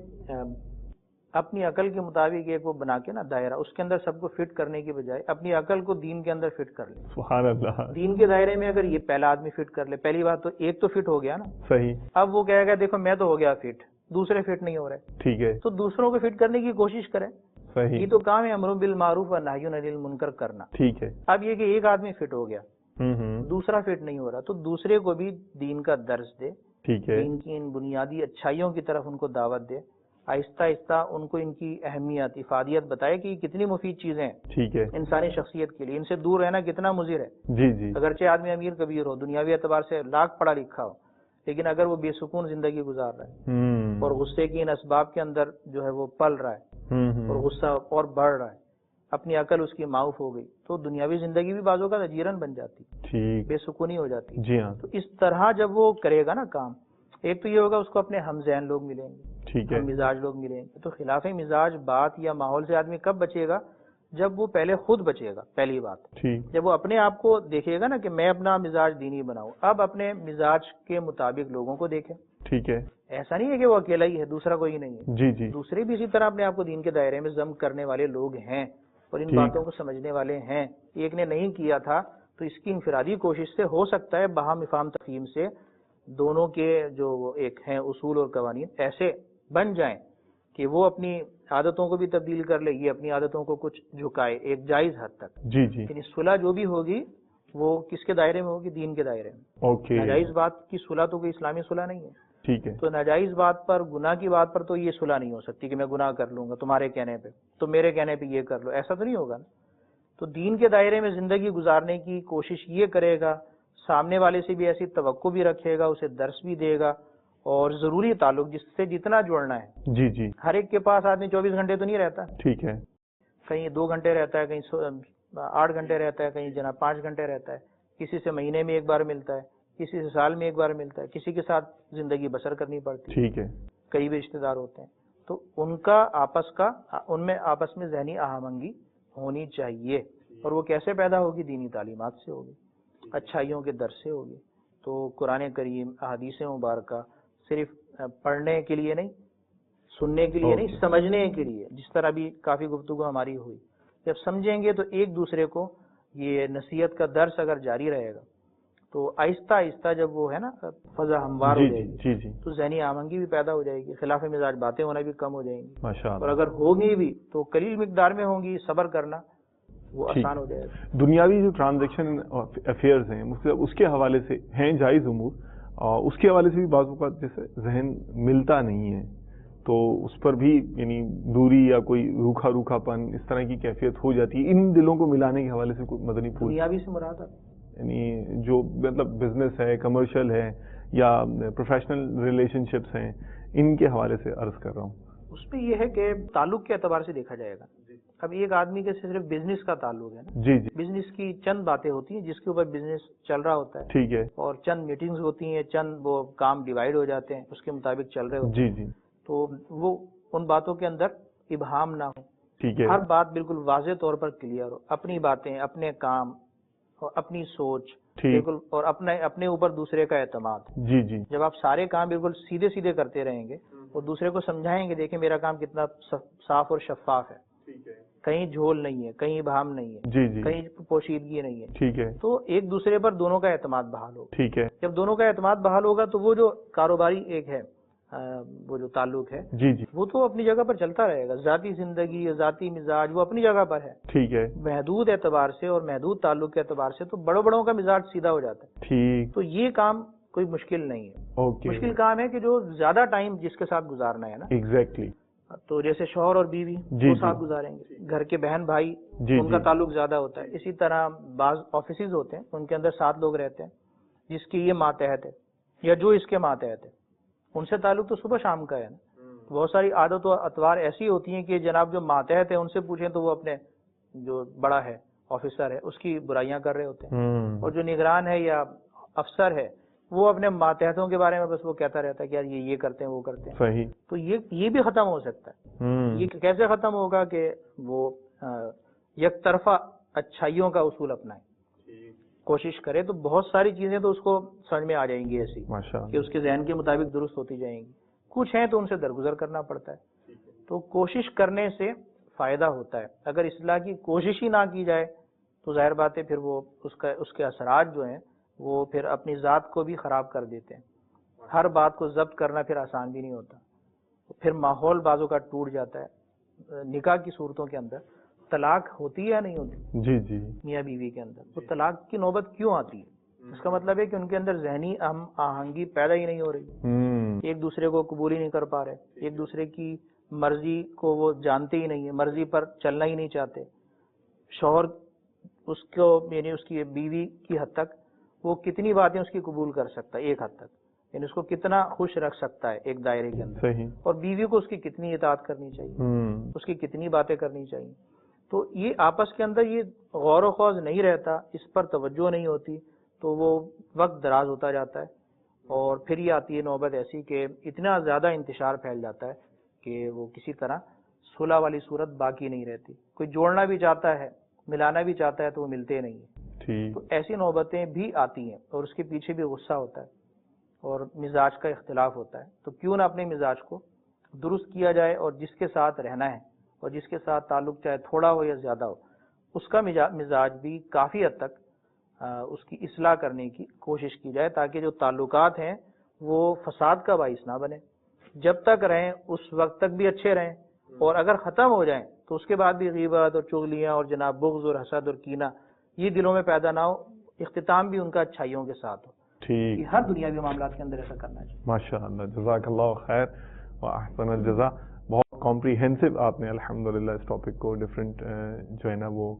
Speaker 3: اپنی عقل کے مطابق ایک وہ بنا کے نا دائرہ، اس کے اندر سب کو فٹ کرنے کی بجائے اپنی عقل کو دین کے اندر فٹ کر لے.
Speaker 2: سبحان اللہ.
Speaker 3: دین کے دائرے میں اگر یہ پہلا آدمی فٹ کر لے، پہلی بات تو ایک تو فٹ ہو گیا نا،
Speaker 2: صحیح.
Speaker 3: اب وہ کہے گا دیکھو میں تو ہو گیا فٹ، دوسرے فٹ نہیں ہو رہے.
Speaker 2: ٹھیک ہے،
Speaker 3: تو دوسروں کو فٹ کرنے کی کوشش کریں.
Speaker 2: صحیح.
Speaker 3: یہ تو کام ہے امر بالمعروف و نہی عن المنکر کرنا.
Speaker 2: ٹھیک ہے.
Speaker 3: اب یہ کہ ایک آدمی فٹ ہو گیا، دوسرا فٹ نہیں ہو رہا، تو دوسرے کو بھی دین کا درس دے،
Speaker 2: ٹھیک ہے،
Speaker 3: دین کی ان بنیادی اچھائیوں کی طرف ان کو دعوت دے، آہستہ آہستہ ان کو ان کی اہمیت، افادیت بتائے کہ یہ کتنی مفید چیزیں ہیں.
Speaker 2: ٹھیک ہے،
Speaker 3: انسانی شخصیت کے لیے ان سے دور رہنا کتنا مضر ہے.
Speaker 2: جی جی،
Speaker 3: اگرچہ آدمی امیر کبیر ہو، دنیاوی اعتبار سے لاکھ پڑھا لکھا ہو، لیکن اگر وہ بے سکون زندگی گزار رہا ہے اور غصے کی ان اسباب کے اندر جو ہے وہ پل رہا ہے اور غصہ اور بڑھ رہا ہے، اپنی عقل اس کی معاف ہو گئی، تو دنیاوی زندگی بھی بعضوں کا اجیرن بن جاتی،
Speaker 2: ٹھیک،
Speaker 3: بے سکونی ہو جاتی.
Speaker 2: جی ہاں،
Speaker 3: تو اس طرح جب وہ کرے گا نا کام، ایک تو یہ ہوگا اس کو اپنے ہم ذہن لوگ ملیں گے،
Speaker 2: ٹھیک ہے،
Speaker 3: ہم مزاج لوگ ملیں گے. تو خلاف مزاج بات یا ماحول سے آدمی کب بچے گا؟ جب وہ پہلے خود بچے گا. پہلی بات
Speaker 2: ٹھیک،
Speaker 3: جب وہ اپنے آپ کو دیکھے گا نا کہ میں اپنا مزاج دینی بناؤں، اب اپنے مزاج کے مطابق لوگوں کو دیکھیں.
Speaker 2: ٹھیک ہے،
Speaker 3: ایسا نہیں ہے کہ وہ اکیلا ہی ہے، دوسرا کوئی نہیں ہے،
Speaker 2: جی جی،
Speaker 3: دوسرے بھی اسی طرح اپنے آپ کو دین کے دائرے میں ضم کرنے والے لوگ ہیں اور ان
Speaker 2: ٹھیک.
Speaker 3: باتوں کو سمجھنے والے ہیں. ایک نے نہیں کیا تھا تو اس کی انفرادی کوشش سے ہو سکتا ہے باہم افہام تفہیم سے دونوں کے جو ایک ہیں اصول اور قوانین ایسے بن جائیں کہ وہ اپنی عادتوں کو بھی تبدیل کر لے، یہ اپنی عادتوں کو کچھ جھکائے ایک جائز حد تک.
Speaker 2: جی جی،
Speaker 3: یعنی صلح جو بھی ہوگی وہ کس کے دائرے میں ہوگی؟ دین کے دائرے میں.
Speaker 2: اوکے،
Speaker 3: ناجائز بات کی صلح تو کوئی اسلامی صلح نہیں ہے.
Speaker 2: ٹھیک ہے،
Speaker 3: تو ناجائز بات پر، گناہ کی بات پر تو یہ صلح نہیں ہو سکتی کہ میں گناہ کر لوں گا تمہارے کہنے پہ، تو میرے کہنے پہ یہ کر لو، ایسا تو نہیں ہوگا نا. تو دین کے دائرے میں زندگی گزارنے کی کوشش یہ کرے گا، سامنے والے سے بھی ایسی توقع بھی رکھے گا، اسے درس بھی دے گا، اور ضروری تعلق جس سے جتنا جوڑنا ہے.
Speaker 2: جی جی،
Speaker 3: ہر ایک کے پاس آدمی 24 گھنٹے تو نہیں رہتا،
Speaker 2: ٹھیک ہے،
Speaker 3: کہیں 2 گھنٹے رہتا ہے، کہیں 8 گھنٹے رہتا ہے، کہیں جناب 5 گھنٹے رہتا ہے. کسی سے مہینے میں ایک بار ملتا ہے، کسی سے سال میں ایک بار ملتا ہے، کسی کے ساتھ زندگی بسر کرنی پڑتی ہے.
Speaker 2: ٹھیک ہے،
Speaker 3: قریبی رشتے دار ہوتے ہیں، تو ان کا ان میں آپس میں ذہنی آہنگی ہونی چاہیے. اور وہ کیسے پیدا ہوگی؟ دینی تعلیمات سے ہوگی، اچھائیوں کے درس سے ہوگی. تو قرآن کریم، احادیث مبارکہ صرف پڑھنے کے لیے نہیں، سننے کے لیے نہیں، سمجھنے کے لیے. جس طرح بھی کافی گفتگو ہماری ہوئی، جب سمجھیں گے تو ایک دوسرے کو یہ نصیحت کا درس اگر جاری رہے گا تو آہستہ آہستہ جب وہ ہے نا فضا ہموار ہو جائے گی تو ذہنی آہنگی بھی پیدا ہو جائے گی، خلاف مزاج باتیں ہونا بھی کم ہو جائیں گی، اور اگر ہوگی بھی تو قلیل مقدار میں ہوں گی، صبر کرنا وہ آسان ہو جائے گا.
Speaker 2: دنیاوی جو ٹرانزیکشن افیئرز ہیں اس کے حوالے سے ہیں جائز امور، اس کے حوالے سے بھی بعض اوقات جیسے ذہن ملتا نہیں ہے تو اس پر بھی یعنی دوری یا کوئی روکھا پن اس طرح کی کیفیت ہو جاتی ہے. ان دلوں کو ملانے کے حوالے سے کوئی مدنی پھول
Speaker 3: دنیاوی سے مراد
Speaker 2: یعنی جو مطلب بزنس ہے، کمرشل ہے یا پروفیشنل ریلیشن شپس ہیں، ان کے حوالے سے عرض کر رہا ہوں.
Speaker 3: اس پہ یہ ہے کہ تعلق کے اعتبار سے دیکھا جائے گا. اب ایک آدمی کے صرف بزنس کا تعلق ہے نا،
Speaker 2: جی
Speaker 3: بزنس کی چند باتیں ہوتی ہیں جس کے اوپر بزنس چل رہا ہوتا ہے،
Speaker 2: ٹھیک ہے،
Speaker 3: اور چند میٹنگز ہوتی ہیں، چند وہ کام ڈیوائیڈ ہو جاتے ہیں، اس کے مطابق چل رہے ہوتے ہیں.
Speaker 2: جی
Speaker 3: تو وہ ان باتوں کے اندر ابہام نہ ہو،
Speaker 2: ٹھیک ہے،
Speaker 3: ہر بات بالکل واضح طور پر کلیئر ہو، اپنی باتیں، اپنے کام اور اپنی سوچ بالکل، اور اپنے اوپر دوسرے کا اعتماد.
Speaker 2: جی
Speaker 3: جب آپ سارے کام بالکل سیدھے سیدھے کرتے رہیں گے اور دوسرے کو سمجھائیں گے دیکھیں میرا کام کتنا صاف اور شفاف ہے، کہیں جھول نہیں ہے، کہیں ابہام نہیں ہے، کہیں پوشیدگی نہیں ہے،
Speaker 2: ٹھیک ہے،
Speaker 3: تو ایک دوسرے پر دونوں کا اعتماد بحال ہوگا.
Speaker 2: ٹھیک ہے،
Speaker 3: جب دونوں کا اعتماد بحال ہوگا تو وہ جو کاروباری ایک ہے وہ جو تعلق ہے وہ تو اپنی جگہ پر چلتا رہے گا. ذاتی زندگی، ذاتی مزاج وہ اپنی جگہ پر ہے،
Speaker 2: ٹھیک ہے،
Speaker 3: محدود اعتبار سے اور محدود تعلق کے اعتبار سے تو بڑوں کا مزاج سیدھا ہو جاتا ہے.
Speaker 2: ٹھیک،
Speaker 3: تو یہ کام کوئی مشکل نہیں ہے.
Speaker 2: اوکے،
Speaker 3: مشکل کام ہے کہ جو زیادہ ٹائم جس کے ساتھ گزارنا ہے نا،
Speaker 2: ایگزیکٹلی.
Speaker 3: تو جیسے شوہر اور بیوی وہ ساتھ گزاریں گے، گھر کے بہن بھائی ان کا تعلق زیادہ ہوتا ہے. اسی طرح بعض آفیسز ہوتے ہیں ان کے اندر 7 لوگ رہتے ہیں جس کی یہ ماتحت ہے یا جو اس کے ماتحت ہے، ان سے تعلق تو صبح شام کا ہے نا. بہت ساری عادت و اطوار ایسی ہوتی ہیں کہ جناب جو ماتحت ہے ان سے پوچھیں تو وہ اپنے جو بڑا ہے آفیسر ہے اس کی برائیاں کر رہے ہوتے ہیں، اور جو نگران ہے یا افسر ہے وہ اپنے ماتحتوں کے بارے میں بس وہ کہتا رہتا ہے کہ یار یہ کرتے ہیں وہ کرتے ہیں.
Speaker 2: صحیح.
Speaker 3: تو یہ بھی ختم ہو سکتا ہے. یہ کیسے ختم ہوگا کہ وہ یک طرفہ اچھائیوں کا اصول اپنائیں، کوشش کرے تو بہت ساری چیزیں تو اس کو سمجھ میں آ جائیں گی ایسی کہ اس کے ذہن کے مطابق درست ہوتی جائیں گی. کچھ ہیں تو ان سے درگزر کرنا پڑتا ہے. تو کوشش کرنے سے فائدہ ہوتا ہے. اگر اصلاح کی کوشش ہی نہ کی جائے تو ظاہر بات ہے پھر وہ اس کے اثرات جو ہیں وہ پھر اپنی ذات کو بھی خراب کر دیتے ہیں. ہر بات کو ضبط کرنا پھر آسان بھی نہیں ہوتا. پھر ماحول بازوں کا ٹوٹ جاتا ہے. نکاح کی صورتوں کے اندر طلاق ہوتی ہے یا نہیں ہوتی؟ جی میاں بیوی کے اندر تو طلاق کی نوبت کیوں آتی ہے؟ اس کا مطلب ہے کہ ان کے اندر ذہنی آہنگی پیدا ہی نہیں ہو رہی، ایک دوسرے کو قبول ہی نہیں کر پا رہے، ایک دوسرے کی مرضی کو وہ جانتے ہی نہیں ہیں، مرضی پر چلنا ہی نہیں چاہتے. شوہر اس کو یعنی اس کی بیوی کی حد تک وہ کتنی باتیں اس کی قبول کر سکتا ہے، ایک حد تک یعنی اس کو کتنا خوش رکھ سکتا ہے ایک دائرے کے اندر، اور بیوی کو اس کی کتنی اطاعت کرنی چاہیے، اس کی کتنی باتیں کرنی چاہیے. تو یہ آپس کے اندر یہ غور و خوض نہیں رہتا، اس پر توجہ نہیں ہوتی تو وہ وقت دراز ہوتا جاتا ہے. اور پھر یہ آتی ہے نوبت ایسی کہ اتنا زیادہ انتشار پھیل جاتا ہے کہ وہ کسی طرح صلح والی صورت باقی نہیں رہتی. کوئی جوڑنا بھی چاہتا ہے، ملانا بھی چاہتا ہے تو وہ ملتے نہیں ہیں. تو ایسی نوبتیں بھی آتی ہیں اور اس کے پیچھے بھی غصہ ہوتا ہے اور مزاج کا اختلاف ہوتا ہے. تو کیوں نہ اپنے مزاج کو درست کیا جائے اور جس کے ساتھ رہنا ہے اور جس کے ساتھ تعلق چاہے تھوڑا ہو یا زیادہ ہو اس کا مزاج بھی کافی حد تک اس کی اصلاح کرنے کی کوشش کی جائے تاکہ جو تعلقات ہیں وہ فساد کا باعث نہ بنے. جب تک رہیں اس وقت تک بھی اچھے رہیں، اور اگر ختم ہو جائیں تو اس کے بعد بھی غیبت اور چغلیاں اور جناب بغض اور حسد اور کینہ یہ دلوں میں پیدا نہ ہو. اختتام بھی ان کا اچھائیوں کے ساتھ ہو. ٹھیک، ہر دنیاوی معاملات کے اندر ایسا کرنا چاہیے.
Speaker 2: ماشاء اللہ، جزاک اللہ خیر و احسن الجزا. بہت کمپریہنسو آپ نے الحمدللہ اس ٹاپک کو ڈفرینٹ جو ہے نا وہ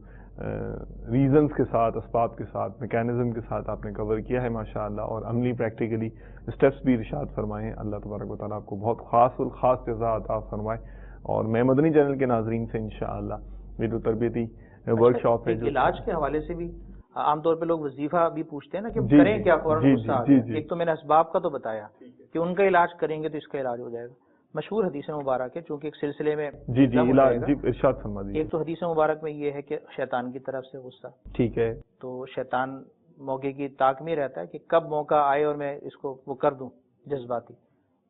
Speaker 2: ریزنز کے ساتھ، اسباب کے ساتھ، میکینزم کے ساتھ آپ نے کور کیا ہے ماشاء اللہ، اور عملی پریکٹیکلی اسٹیپس بھی ارشاد فرمائے ہیں. اللہ تبارک و تعالیٰ آپ کو بہت خاص جزا عطا فرمائے. اور میں مدنی چینل کے ناظرین سے انشاءاللہ یہ جو تربیتی ورک شاپ ہے،
Speaker 3: علاج کے حوالے سے بھی عام طور پہ لوگ وظیفہ بھی پوچھتے ہیں نا کہ کریں کیا فوراً غصہ آ جائے. ایک تو میں نے اسباب کا تو بتایا کہ ان کا علاج کریں گے تو اس کا علاج ہو جائے گا. مشہور حدیث مبارک ہے چونکہ ایک سلسلے میں
Speaker 2: ارشاد فرما دیجیے.
Speaker 3: ایک تو حدیث مبارک میں یہ ہے کہ شیطان کی طرف سے غصہ، ٹھیک ہے، تو شیطان موقع کی طاق میں رہتا ہے کہ کب موقع آئے اور میں اس کو وہ کر دوں جذباتی.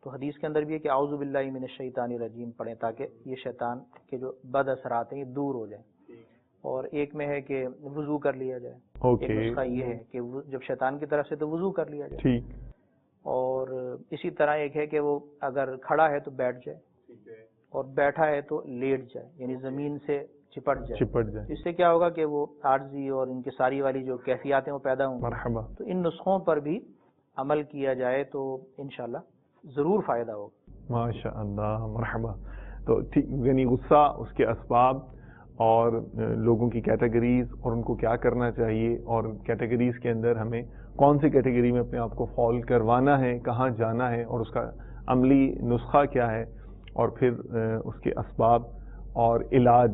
Speaker 3: تو حدیث کے اندر بھی ہے کہ اعوذ باللہ من الشیطان الرجیم پڑھیں تاکہ یہ شیطان کے جو بد اثرات ہیں یہ دور ہو جائیں. اور ایک میں ہے کہ وضو کر لیا جائے. ایک نسخہ یہ ہے کہ جب شیطان کی طرف سے تو وضو کر لیا جائے. اور اسی طرح ایک ہے کہ وہ اگر کھڑا ہے تو بیٹھ جائے اور بیٹھا ہے تو لیٹ جائے, یعنی زمین سے چپٹ جائے. اس سے کیا ہوگا کہ وہ عارضی اور انکساری والی جو کیفیات ہیں وہ پیدا ہوں گی. تو ان نسخوں پر بھی عمل کیا جائے تو انشاءاللہ ضرور فائدہ ہوگا.
Speaker 2: ماشاء اللہ, مرحبا. تو یعنی غصہ, اس کے اسباب اور لوگوں کی کیٹیگریز اور ان کو کیا کرنا چاہیے, اور کیٹیگریز کے اندر ہمیں کون سی کیٹیگری میں اپنے آپ کو فال کروانا ہے, کہاں جانا ہے, اور اس کا عملی نسخہ کیا ہے, اور پھر اس کے اسباب اور علاج,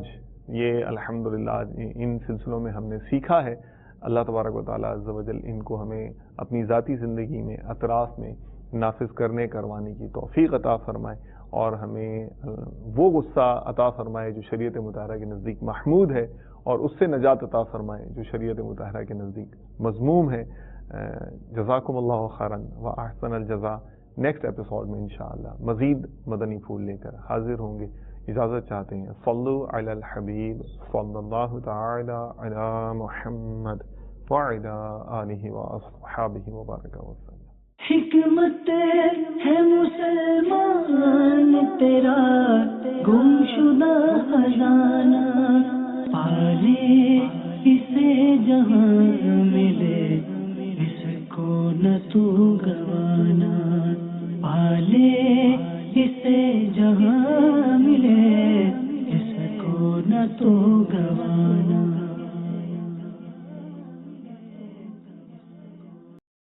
Speaker 2: یہ الحمدللہ ان سلسلوں میں ہم نے سیکھا ہے. اللہ تبارک و تعالیٰ عز و جل ان کو ہمیں اپنی ذاتی زندگی میں اطراف میں نافذ کرنے کروانے کی توفیق عطا فرمائے, اور ہمیں وہ غصہ عطا فرمائے جو شریعت مطہرہ کے نزدیک محمود ہے, اور اس سے نجات عطا فرمائے جو شریعت مطہرہ کے نزدیک مذموم ہے. جزاکم اللہ خیراً و احسن الجزاء. نیکسٹ ایپیسوڈ میں انشاءاللہ مزید مدنی پھول لے کر حاضر ہوں گے. اجازت چاہتے ہیں. صلو علی الحبیب صلی اللہ تعالی علی محمد وعلی آلہ واصحابہ وبارک وسلم.
Speaker 1: حکمت ہے مسلمان تیرا گمشدہ خزانہ, پالے اسے جہاں